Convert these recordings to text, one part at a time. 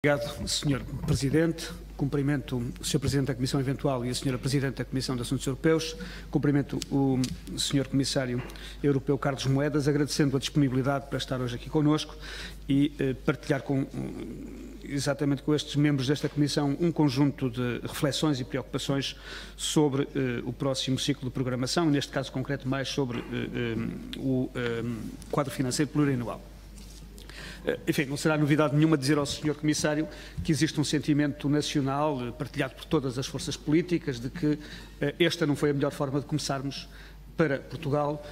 Obrigado, Sr. Presidente. Cumprimento o Sr. Presidente da Comissão Eventual e a Sra. Presidente da Comissão de Assuntos Europeus. Cumprimento o Sr. Comissário Europeu Carlos Moedas, agradecendo a disponibilidade para estar hoje aqui connosco e partilhar exatamente com estes membros desta Comissão um conjunto de reflexões e preocupações sobre o próximo ciclo de programação, neste caso concreto mais sobre o quadro financeiro plurianual. Enfim, não será novidade nenhuma dizer ao Sr. Comissário que existe um sentimento nacional partilhado por todas as forças políticas de que esta não foi a melhor forma de começarmos para Portugal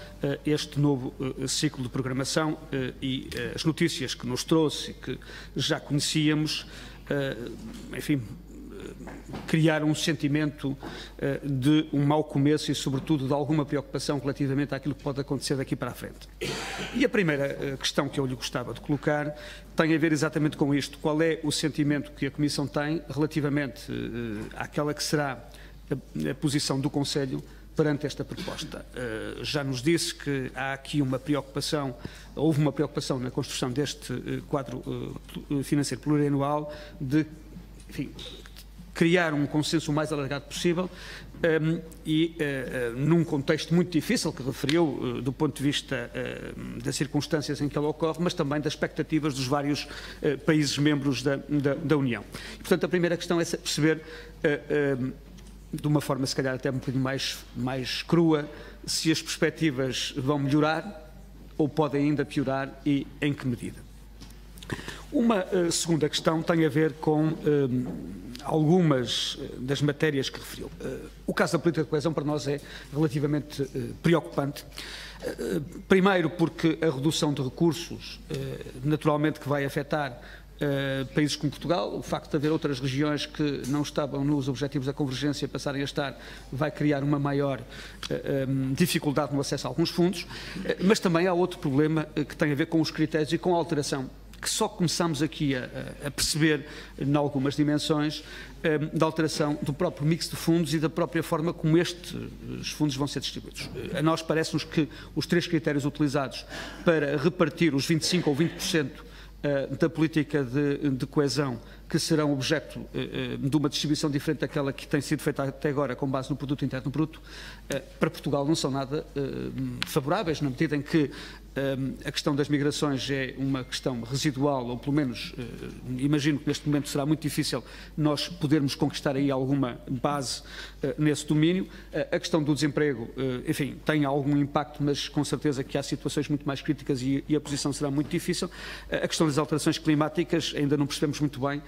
este novo ciclo de programação e as notícias que nos trouxe, que já conhecíamos, enfim, criar um sentimento de um mau começo e, sobretudo, de alguma preocupação relativamente àquilo que pode acontecer daqui para a frente. E a primeira questão que eu lhe gostava de colocar tem a ver exatamente com isto. Qual é o sentimento que a Comissão tem relativamente àquela que será a posição do Conselho perante esta proposta? Já nos disse que há aqui uma preocupação, houve uma preocupação na construção deste quadro financeiro plurianual de, enfim, criar um consenso o mais alargado possível e num contexto muito difícil que referiu do ponto de vista das circunstâncias em que ele ocorre, mas também das expectativas dos vários países membros da União. E, portanto, a primeira questão é perceber, de uma forma se calhar até um bocadinho mais crua, se as perspectivas vão melhorar ou podem ainda piorar e em que medida. Uma segunda questão tem a ver com algumas das matérias que referiu. O caso da política de coesão para nós é relativamente preocupante. Primeiro porque a redução de recursos, naturalmente que vai afetar países como Portugal, o facto de haver outras regiões que não estavam nos objetivos da convergência passarem a estar, vai criar uma maior dificuldade no acesso a alguns fundos, mas também há outro problema que tem a ver com os critérios e com a alteração que só começamos aqui a perceber em algumas dimensões da alteração do próprio mix de fundos e da própria forma como estes fundos vão ser distribuídos. A nós parece-nos que os três critérios utilizados para repartir os 25% ou 20% da política de coesão, que serão objeto de uma distribuição diferente daquela que tem sido feita até agora com base no produto interno bruto, para Portugal não são nada favoráveis, na medida em que a questão das migrações é uma questão residual, ou pelo menos imagino que neste momento será muito difícil nós podermos conquistar aí alguma base nesse domínio. A questão do desemprego, enfim, tem algum impacto, mas com certeza que há situações muito mais críticas e a posição será muito difícil. A questão das alterações climáticas, ainda não percebemos muito bem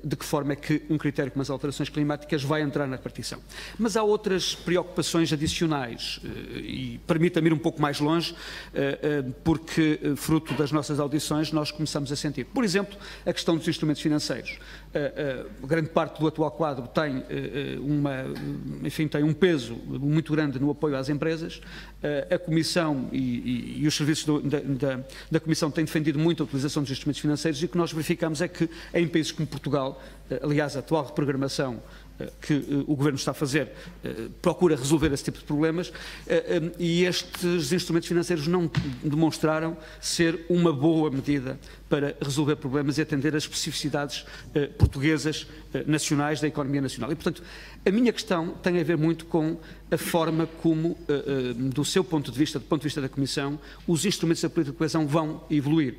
de que forma é que um critério como as alterações climáticas vai entrar na repartição. Mas há outras preocupações adicionais e permita-me ir um pouco mais longe, porque, fruto das nossas audições, nós começamos a sentir. Por exemplo, a questão dos instrumentos financeiros. Grande parte do atual quadro tem tem um peso muito grande no apoio às empresas. A Comissão e os serviços da Comissão têm defendido muito a utilização dos instrumentos financeiros e o que nós verificamos é que em países como Portugal, aliás, a atual reprogramação que o Governo está a fazer procura resolver esse tipo de problemas e estes instrumentos financeiros não demonstraram ser uma boa medida para resolver problemas e atender às especificidades portuguesas, nacionais, da economia nacional. E, portanto, a minha questão tem a ver muito com a forma como, do seu ponto de vista, do ponto de vista da Comissão, os instrumentos da política de coesão vão evoluir.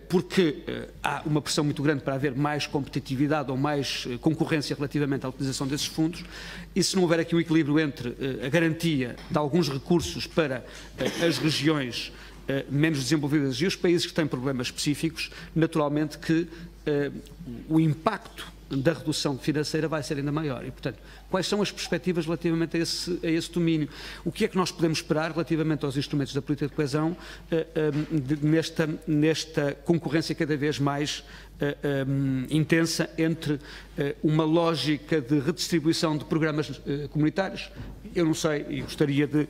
Porque há uma pressão muito grande para haver mais competitividade ou mais concorrência relativamente à utilização desses fundos, e se não houver aqui um equilíbrio entre a garantia de alguns recursos para as regiões menos desenvolvidas e os países que têm problemas específicos, naturalmente que o impacto da redução financeira vai ser ainda maior. E, portanto, quais são as perspectivas relativamente a esse domínio? O que é que nós podemos esperar relativamente aos instrumentos da política de coesão nesta concorrência cada vez mais intensa entre uma lógica de redistribuição de programas comunitários? Eu não sei e gostaria de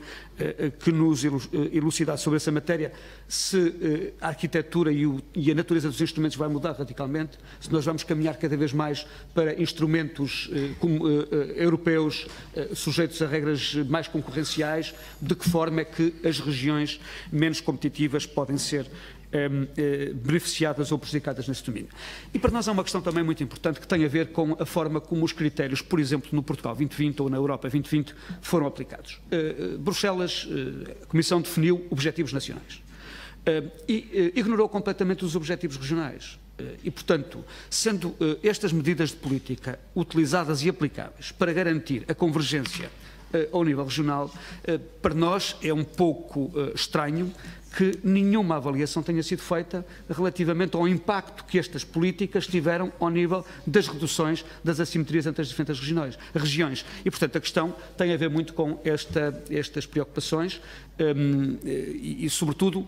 que nos elucidasse sobre essa matéria, se a arquitetura e a natureza dos instrumentos vai mudar radicalmente, se nós vamos caminhar cada vez mais para instrumentos europeus sujeitos a regras mais concorrenciais, de que forma é que as regiões menos competitivas podem ser beneficiadas ou prejudicadas nesse domínio. E para nós há uma questão também muito importante que tem a ver com a forma como os critérios, por exemplo, no Portugal 2020 ou na Europa 2020, foram aplicados. Bruxelas, a Comissão definiu objetivos nacionais e ignorou completamente os objetivos regionais. E, portanto, sendo estas medidas de política utilizadas e aplicáveis para garantir a convergência ao nível regional, para nós é um pouco estranho que nenhuma avaliação tenha sido feita relativamente ao impacto que estas políticas tiveram ao nível das reduções das assimetrias entre as diferentes regiões. E, portanto, a questão tem a ver muito com estas preocupações e, sobretudo,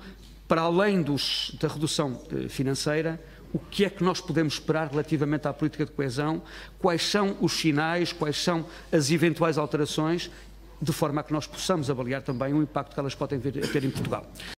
para além da redução financeira, o que é que nós podemos esperar relativamente à política de coesão, quais são os sinais, quais são as eventuais alterações, de forma a que nós possamos avaliar também o impacto que elas podem vir a ter em Portugal.